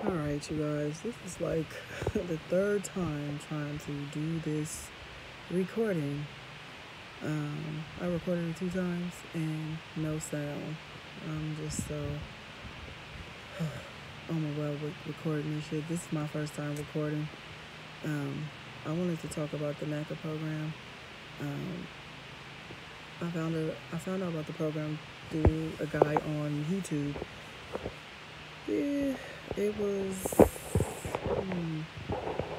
Alright, you guys, this is like the third time trying to do this recording. I recorded it 2 times and no sound. I'm just so overwhelmed with recording this shit. This is my first time recording. I wanted to talk about the NACA program. I found out about the program through a guy on YouTube. Yeah, it was,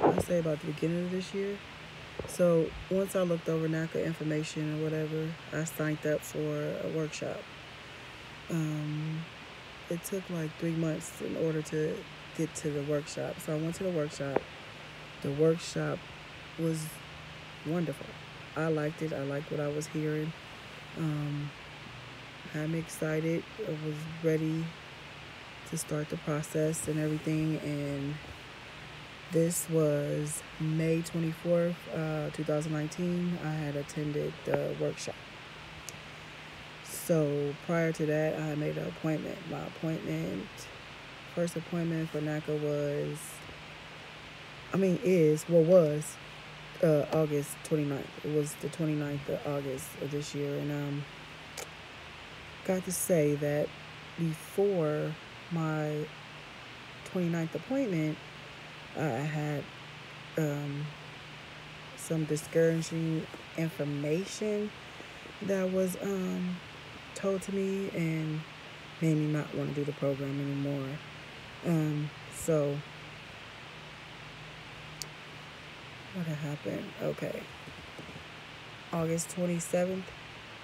I'd say about the beginning of this year. So once I looked over NACA information or whatever, I signed up for a workshop. It took like 3 months in order to get to the workshop. So I went to the workshop. The workshop was wonderful. I liked it. I liked what I was hearing. I'm excited. I was ready to start the process and everything. And this was May 24th, 2019. I had attended the workshop. So prior to that, I made an appointment. My first appointment for NACA was August 29th. It was the 29th of August of this year. And got to say that before my 29th appointment, I had some discouraging information that was told to me and made me not want to do the program anymore. So what had happened? Okay. August 27th,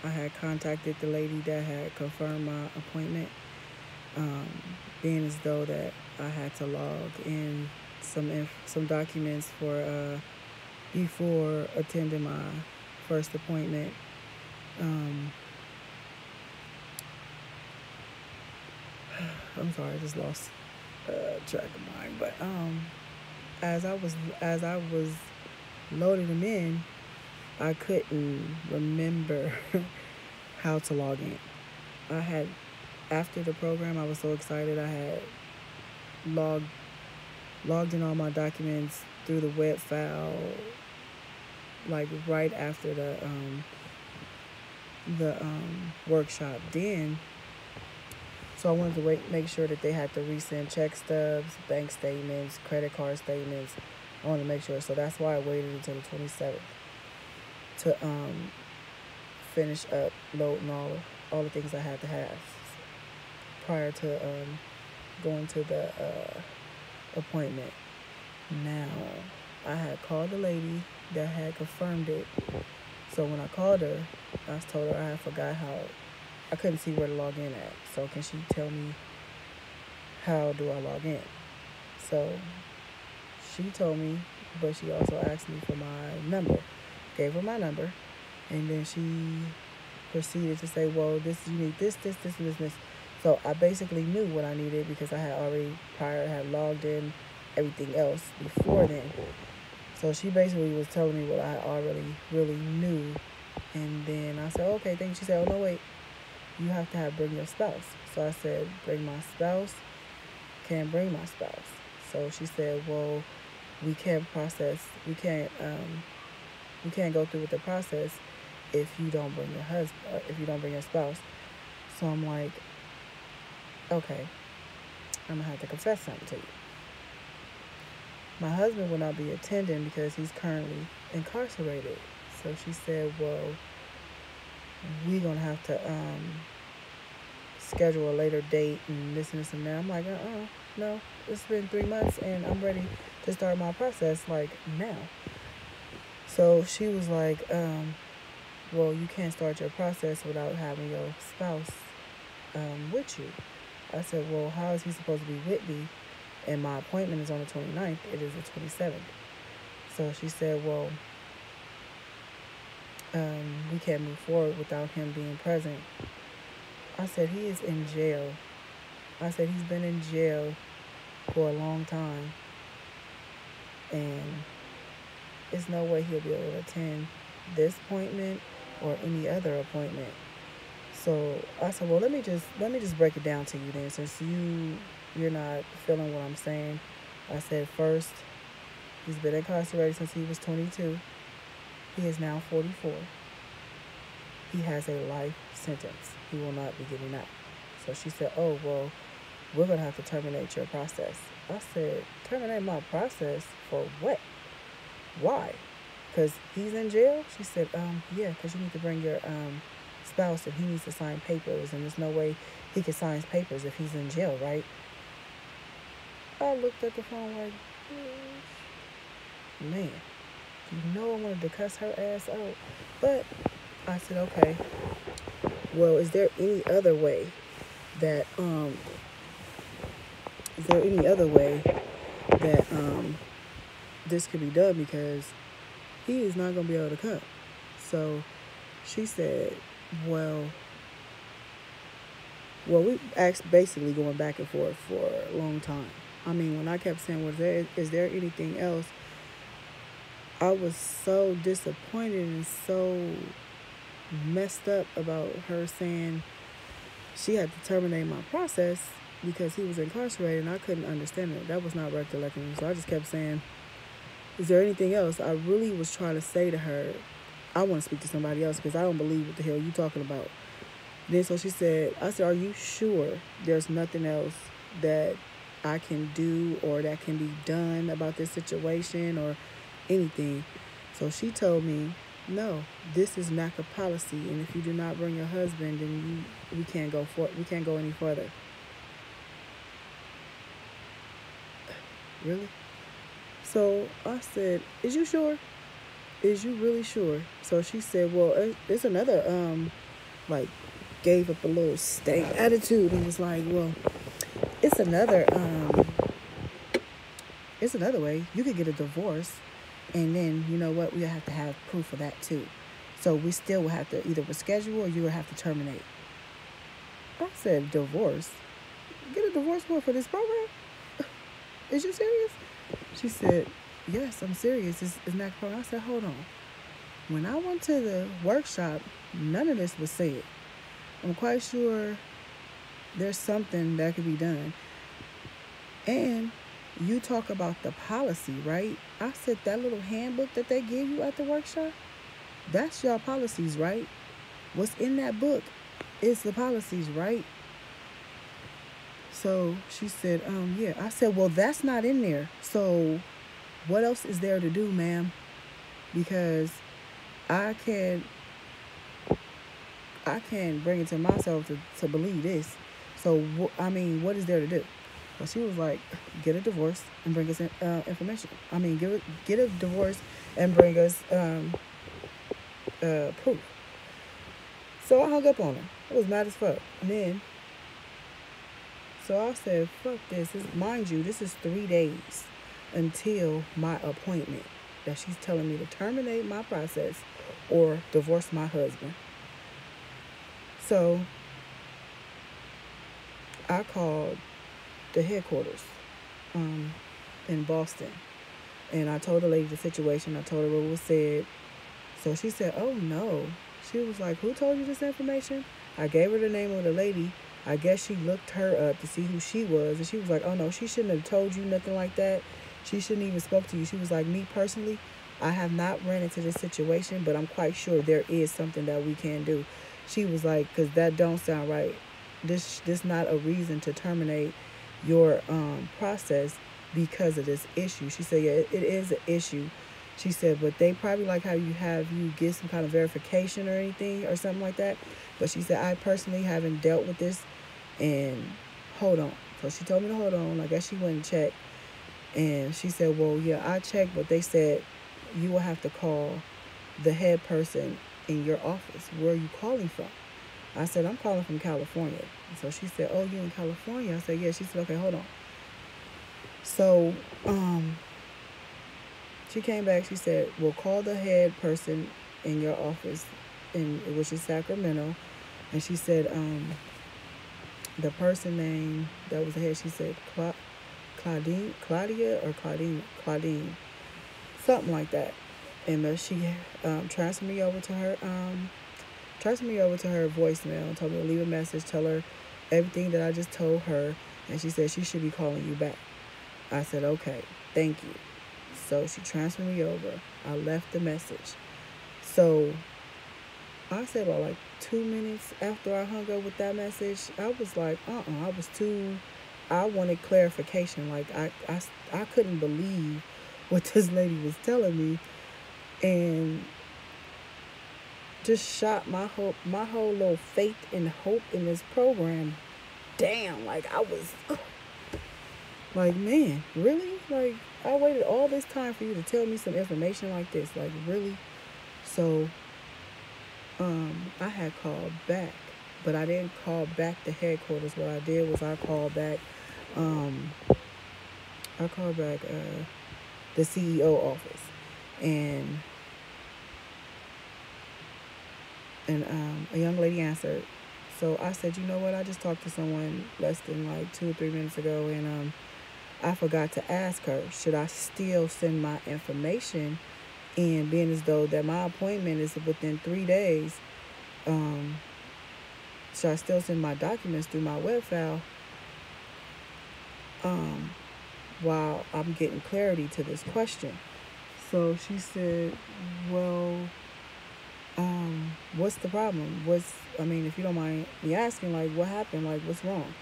I had contacted the lady that had confirmed my appointment, being as though that I had to log in some documents for before attending my first appointment. I'm sorry, I just lost track of mine. But as I was loading them in, I couldn't remember how to log in. After the program, I was so excited. I had logged in all my documents through the web file, like right after the workshop. So I wanted to make sure that they had the recent check stubs, bank statements, credit card statements. I wanted to make sure. So that's why I waited until the 27th to finish up loading all the things I had to have prior to going to the appointment. Now, I had called the lady that had confirmed it. So when I called her, I told her I had forgot how I couldn't see where to log in at. So can she tell me how do I log in? So she told me, but she also asked me for my number. Gave her my number, and then she proceeded to say, well, you need this, and this. So I basically knew what I needed because I had already had logged in everything else before then. So she basically was telling me what I already really knew. And then I said, okay, thank you. She said, oh, no, wait. You have to bring your spouse. So I said, bring my spouse. Can't bring my spouse. So she said, well, we can't go through with the process if you don't bring your husband, or if you don't bring your spouse. So I'm like, okay, I'm gonna have to confess something to you. My husband will not be attending because he's currently incarcerated. So she said, well, we're gonna have to schedule a later date and this and that. I'm like, no, it's been 3 months and I'm ready to start my process like now. So she was like, well, you can't start your process without having your spouse with you. I said, well, how is he supposed to be with me? And my appointment is on the 29th. It is the 27th. So she said, well, we can't move forward without him being present. I said, he is in jail. I said, he's been in jail for a long time. And there's no way he'll be able to attend this appointment or any other appointment. So I said, well, let me just break it down to you then, since you're not feeling what I'm saying. I said, first, he's been incarcerated since he was 22. He is now 44. He has a life sentence. He will not be getting out. So she said, oh, well, we're going to have to terminate your process. I said, terminate my process for what? Why? Because he's in jail? She said, yeah, because you need to bring your spouse and he needs to sign papers, and there's no way he can sign papers if he's in jail, right? I looked at the phone like, man, you know I wanted to cuss her ass out. But I said, okay, well, is there any other way that this could be done, because he is not going to be able to come. So she said, well, we asked, basically going back and forth for a long time. I mean, when I kept saying, is there anything else? I was so disappointed and so messed up about her saying she had to terminate my process because he was incarcerated, and I couldn't understand it. That was not recollecting. So I just kept saying, is there anything else? I really was trying to say to her, I want to speak to somebody else because I don't believe what the hell you talking about. Then so she said, I said, are you sure there's nothing else that I can do or that can be done about this situation or anything? So she told me, no, this is NACA policy, and if you do not bring your husband, then we can't go any further. Really? So I said, is you sure? Is you really sure? So she said, well, it's another, gave up a little stank attitude and was like, well, it's another way. You could get a divorce, and then, you know what, we have to have proof of that too. So we still will have to either reschedule or you will have to terminate. I said, divorce? Get a divorce for this program? Is you serious? She said, yes, I'm serious. It's not a program. I said, hold on. When I went to the workshop, none of this was said. I'm quite sure there's something that could be done. And you talk about the policy, right? I said, that little handbook that they give you at the workshop, that's your policies, right? What's in that book is the policies, right? So she said, yeah. I said, well, that's not in there. So what else is there to do, ma'am? Because I can't bring it to myself to believe this. So, what is there to do? So she was like, get a divorce and bring us information. Get a divorce and bring us proof. So I hung up on her. I was mad as fuck. And then, so I said, fuck this. Mind you, this is 3 days until my appointment that she's telling me to terminate my process or divorce my husband. So I called the headquarters in Boston, and I told the lady the situation. I told her what was said. So she said, oh no. She was like, who told you this information? I gave her the name of the lady. I guess she looked her up to see who she was, and she was like, oh no, she shouldn't have told you nothing like that. She shouldn't even spoke to you. She was like, me personally, I have not ran into this situation, but I'm quite sure there is something that we can do. She was like, because that don't sound right. This not a reason to terminate your process because of this issue. She said, yeah, it is an issue. She said, but they probably like how you get some kind of verification or anything or something like that. But she said, I personally haven't dealt with this, and hold on. So she told me to hold on. I guess she went and checked. And she said, well, yeah, I checked, but they said you will have to call the head person in your office. Where are you calling from? I said, I'm calling from California. So she said, oh, you in California? I said, yeah. She said, okay, hold on. So she came back. She said, well, call the head person in your office, which is Sacramento. And she said, the person name that was the head, she said, Claudia or Claudine, something like that. And she transferred me over to her transferred me over to her voicemail and told me to leave a message, tell her everything that I just told her, and she said she should be calling you back. I said, okay, thank you. So she transferred me over. I left the message. So I said about like 2 minutes after I hung up with that message, I was like, I wanted clarification. Like, I couldn't believe what this lady was telling me, and just shot my whole little faith and hope in this program down. Like, I was like, man, really? Like, I waited all this time for you to tell me some information like this. Like, really? So I had called back, but I didn't call back the headquarters. What I did was I called back the CEO office, and a young lady answered. So I said, you know what? I just talked to someone less than like 2 or 3 minutes ago, and I forgot to ask her, should I still send my information in, being as though that my appointment is within 3 days? Should I still send my documents through my web file while I'm getting clarity to this question? So she said, well, what's the problem? If you don't mind me asking, like, what happened? Like, what's wrong?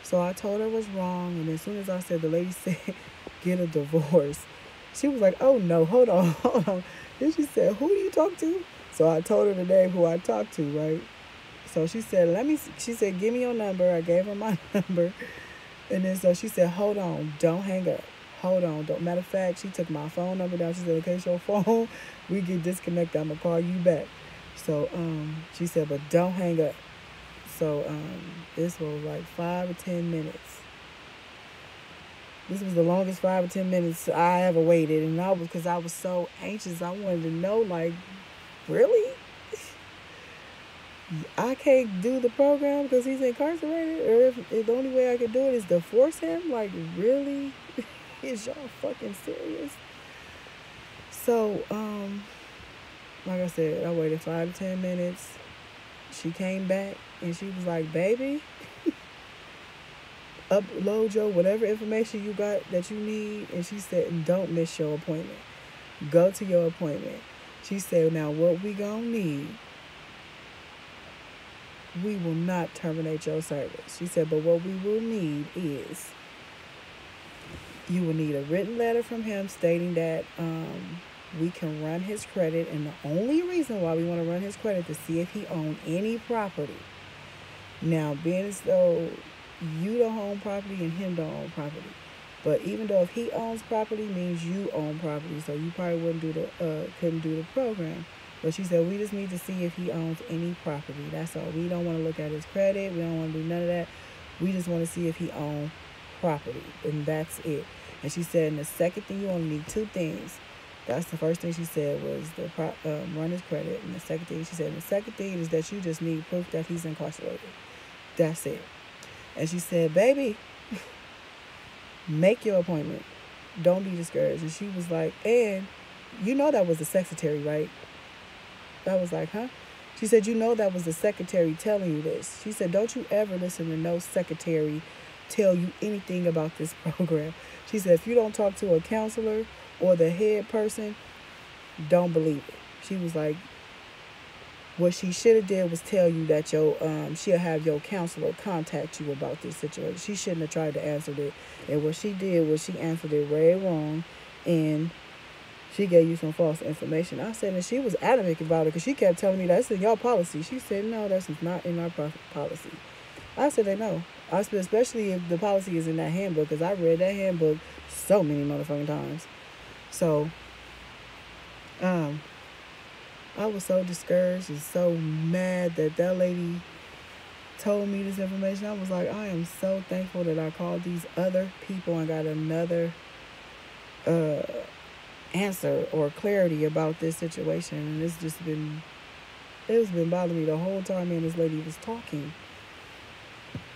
So I told her what's wrong, and as soon as I said, the lady said, get a divorce, she was like, oh no, hold on. Then she said, who do you talk to? So I told her the name who I talked to, right? So she said, she said, give me your number. I gave her my number. And then so she said, hold on, don't hang up. Hold on. Matter of fact, she took my phone number down. She said, in case your phone, we get disconnected, I'm going to call you back. So she said, but don't hang up. So this was like 5 or 10 minutes. This was the longest 5 or 10 minutes I ever waited. And because I was so anxious. I wanted to know, like, really? I can't do the program because he's incarcerated? Or if the only way I could do it is to force him? Like, really? Is y'all fucking serious? So, like I said, I waited 5 to 10 minutes. She came back and she was like, baby, upload your whatever information you got that you need. And she said, don't miss your appointment. Go to your appointment. She said, now what we gonna need, we will not terminate your service. She said, but what we will need is, you will need a written letter from him stating that we can run his credit, and the only reason why we want to run his credit to see if he owns any property. Now, being as though you don't own property and him don't own property, but even though if he owns property means you own property, so you probably couldn't do the program. But she said, we just need to see if he owns any property. That's all. We don't want to look at his credit. We don't want to do none of that. We just want to see if he owns property, and that's it. And she said, and the second thing, you only need 2 things. That's the first thing she said, was the run his credit. And the second thing she said, is that you just need proof that he's incarcerated. That's it. And she said, baby, make your appointment. Don't be discouraged. And she was like, and you know that was the secretary, right? I was like, huh? She said, you know that was the secretary telling you this. She said, don't you ever listen to no secretary tell you anything about this program. She said, if you don't talk to a counselor or the head person, don't believe it. She was like, what she should have did was tell you that she'll have your counselor contact you about this situation. She shouldn't have tried to answer it. And what she did was she answered it way wrong, and she gave you some false information. I said, and she was adamant about it because she kept telling me that's in your policy. She said, no, that's not in our policy. I said, they know. I said, especially if the policy is in that handbook, because I read that handbook so many motherfucking times. So, I was so discouraged and so mad that lady told me this information. I was like, I am so thankful that I called these other people and got another answer or clarity about this situation. And it's been bothering me the whole time me and this lady was talking.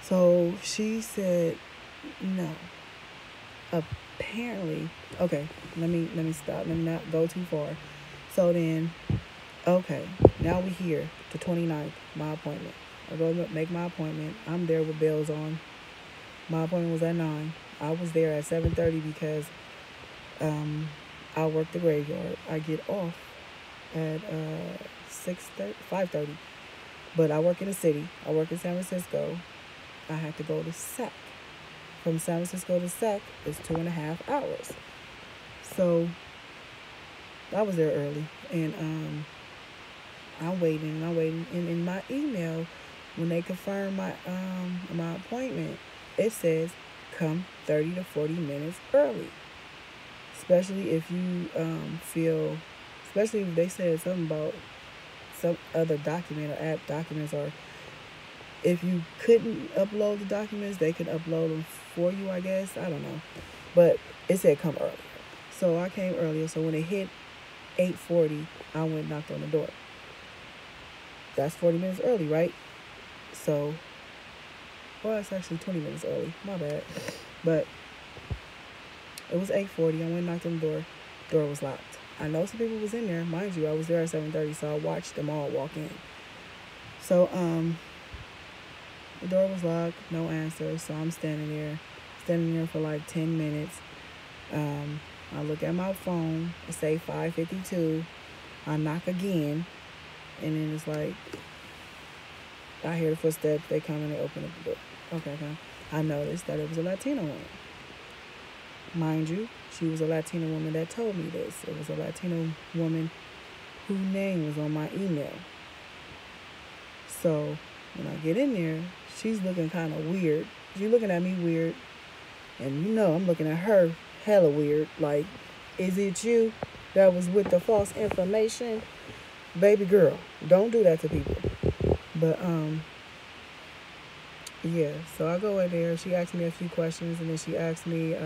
So she said, no. Apparently, okay, let me stop. Let me not go too far. So then, okay, now we're here. the 29th, my appointment. I go make my appointment. I'm there with bells on. My appointment was at 9. I was there at 7:30 because I work the graveyard. I get off at 5:30. But I work in the city. I work in San Francisco. I had to go to SAC. From San Francisco to SAC is 2.5 hours. So I was there early, and I'm waiting. And in my email, when they confirm my appointment, it says come 30 to 40 minutes early. Especially if you especially if they said something about some other document or app documents, or if you couldn't upload the documents, they could upload them for you, I guess. I don't know. But it said come early. So I came earlier. So when it hit 8:40, I went and knocked on the door. That's 40 minutes early, right? So, well, it's actually 20 minutes early. My bad. But it was 8:40. I went and knocked on the door. Door was locked. I know some people was in there. Mind you, I was there at 7:30, so I watched them all walk in. So, the door was locked, no answer. So I'm standing there for like 10 minutes. I look at my phone. It say 5:52. I knock again, and then it's like I hear the footsteps. They come and they open up the door. Okay. I noticed that it was a Latino woman. Mind you, she was a Latino woman that told me this. It was a Latino woman whose name was on my email. So when I get in there, she's looking kind of weird. She's looking at me weird. And I'm looking at her hella weird. Like, is it you that was with the false information? Baby girl, don't do that to people. But, yeah. So I go in there. She asked me a few questions. And then she asked me,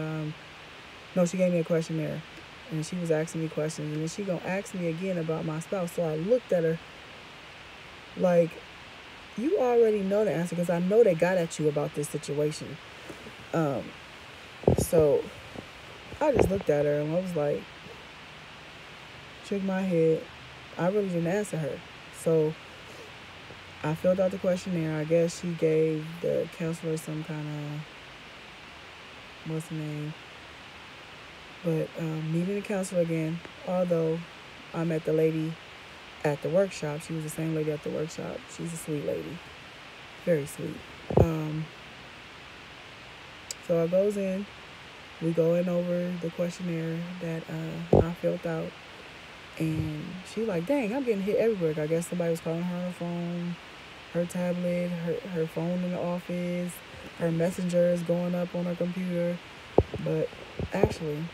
she gave me a questionnaire. And she was asking me questions. And then she gonna ask me again about my spouse. So I looked at her like, you already know the answer, because I know they got at you about this situation. So I just looked at her and I was like, shook my head. I really didn't answer her. So I filled out the questionnaire. I guess she gave the counselor some kind of, what's the name? But meeting the counselor again, although I met the lady at the workshop. She was the same lady at the workshop. She's a sweet lady. Very sweet. So I goes in. We go in over the questionnaire that I filled out. And she like, dang, I'm getting hit everywhere. I guess somebody was calling her on her phone, her tablet, her phone in the office, her messenger is going up on her computer. But actually,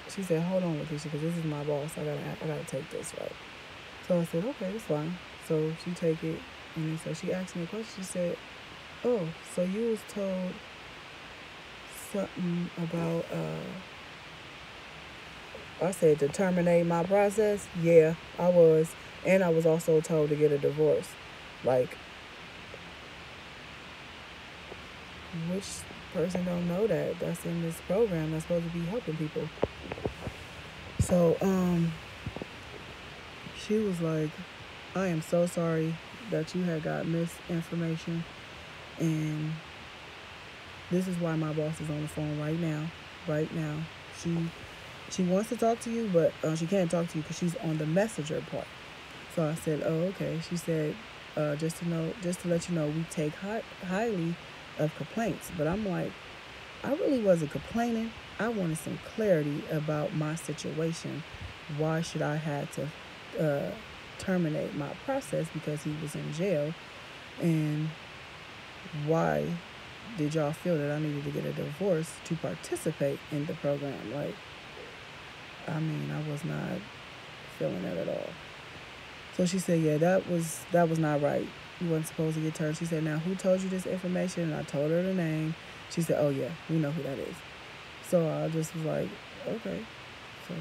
she said, hold on, Lakeisha, because this is my boss. I gotta take this, right? So I said, okay, that's fine. So she take it, and so she asked me a question. She said, oh, so you was told something about, I said, to terminate my process? Yeah, I was. And I was also told to get a divorce. Like, which person don't know that? That's in this program that's supposed to be helping people. So, she was like, I am so sorry that you had got misinformation, and this is why my boss is on the phone right now. She wants to talk to you, but she can't talk to you because she's on the messenger part. So I said, oh, okay. She said, just to let you know, we take highly of complaints. But I'm like, I really wasn't complaining. I wanted some clarity about my situation. Why should I have to terminate my process because he was in jail? And why did y'all feel that I needed to get a divorce to participate in the program? Like, I mean, I was not feeling that at all. So she said, yeah, that was not right. You wasn't supposed to get turned. She said, now, who told you this information? And I told her the name. She said, oh, yeah, we know who that is. So I just was like, okay. So,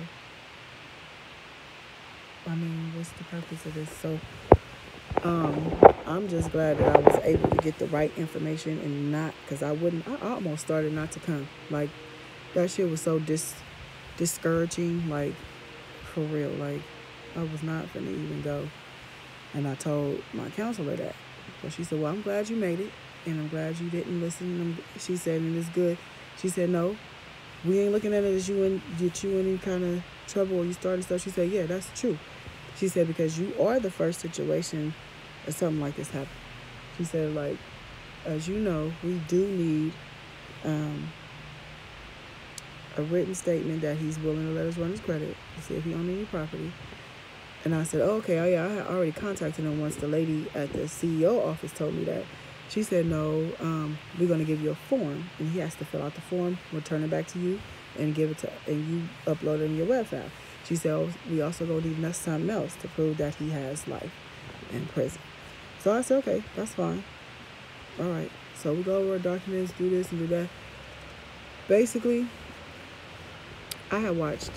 I mean, what's the purpose of this? So, I'm just glad that I was able to get the right information and not, because I almost started not to come. Like, that shit was so discouraging, like, for real. Like, I was not finna even go. And I told my counselor that. So she said, well, I'm glad you made it, and I'm glad you didn't listen. She said, and it's good. She said, no, we ain't looking at it as you in any kind of trouble or you started stuff. She said, yeah, that's true. She said, because you are the first situation that something like this happened. She said, like, as you know, we do need a written statement that he's willing to let us run his credit to see if he owns any property. And I said, oh, okay, oh, yeah, I had already contacted him once the lady at the CEO office told me that. She said, no, we're going to give you a form, and he has to fill out the form, return it back to you, and give it to, and you upload it in your web file. She said, oh, we also going to need something else to prove that he has life in prison. So I said, okay, that's fine. All right. So we go over our documents, do this and do that. Basically, I had watched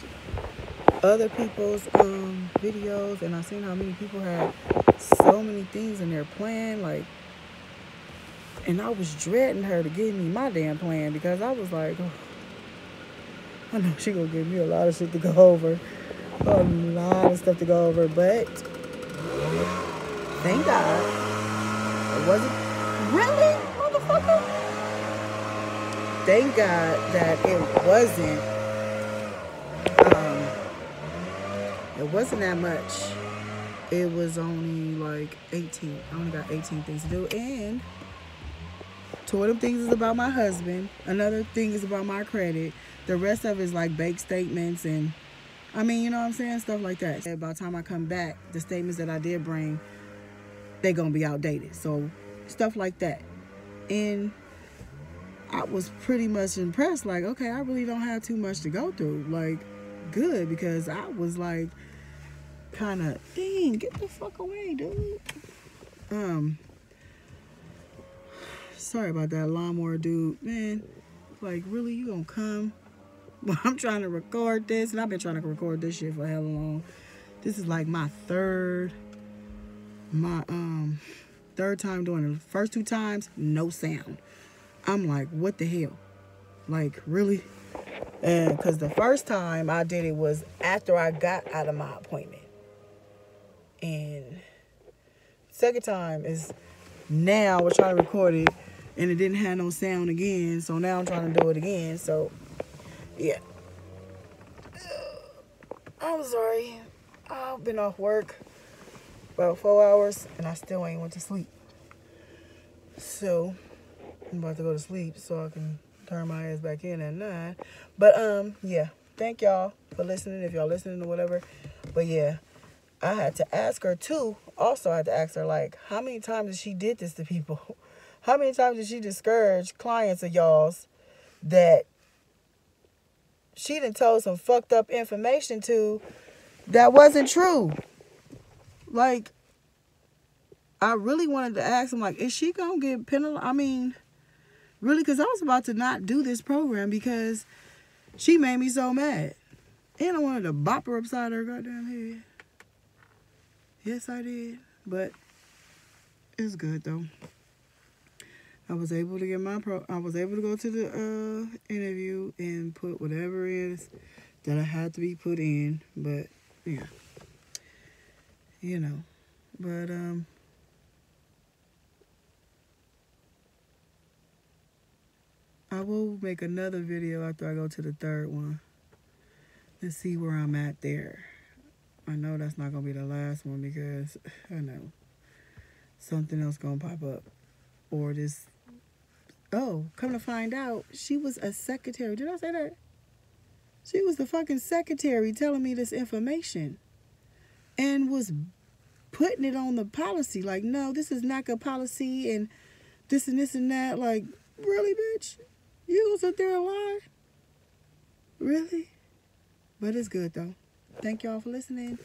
other people's videos, and I seen how many people had so many things in their plan, like, and I was dreading her to give me my damn plan because I was like, oh, I know she gonna give me a lot of shit to go over, a lot of stuff to go over, but thank God it wasn't really, motherfucker. Thank God that it wasn't that much. It was only like 18. I only got 18 things to do, and 2 of them things is about my husband. Another thing is about my credit. The rest of it is like bank statements and, I mean, you know what I'm saying? Stuff like that. By the time I come back, the statements that I did bring, they're going to be outdated. So, stuff like that. And I was pretty much impressed. Like, okay, I really don't have too much to go through. Like, good. Because I was like, kind of, dang, get the fuck away, dude. Sorry about that lawnmower dude, man. Like, really, you gonna come? Well, I'm trying to record this, and I've been trying to record this shit for hella long. This is like my third time doing it. The first 2 times, no sound. I'm like, what the hell? Like, really? And because the first time I did it was after I got out of my appointment. And second time is now we're trying to record it, and it didn't have no sound again. So now I'm trying to do it again. So, yeah. I'm sorry. I've been off work about 4 hours, and I still ain't went to sleep. So, I'm about to go to sleep so I can turn my ass back in at 9. But, yeah. Thank y'all for listening, if y'all listening or whatever. But, yeah. I had to ask her, too. Also, I had to ask her, like, how many times did she did this to people? How many times did she discourage clients of y'all's that she done told some fucked up information to that wasn't true? Like, I really wanted to ask him, like, is she going to get penalized? I mean, really, because I was about to not do this program because she made me so mad. And I wanted to bop her upside her goddamn head. Yes, I did. But it's good, though. I was able to get I was able to go to the interview and put whatever it is that I had to be put in. But, yeah. You know. But, I will make another video after I go to the 3rd one and see where I'm at there. I know that's not going to be the last one because, I know, something else going to pop up. Or this, oh, come to find out, she was a secretary. Did I say that? She was the fucking secretary telling me this information and was putting it on the policy. Like, no, this is NACA policy and this and that. Like, really, bitch? You gonna sit there and lie? Really? But it's good, though. Thank y'all for listening.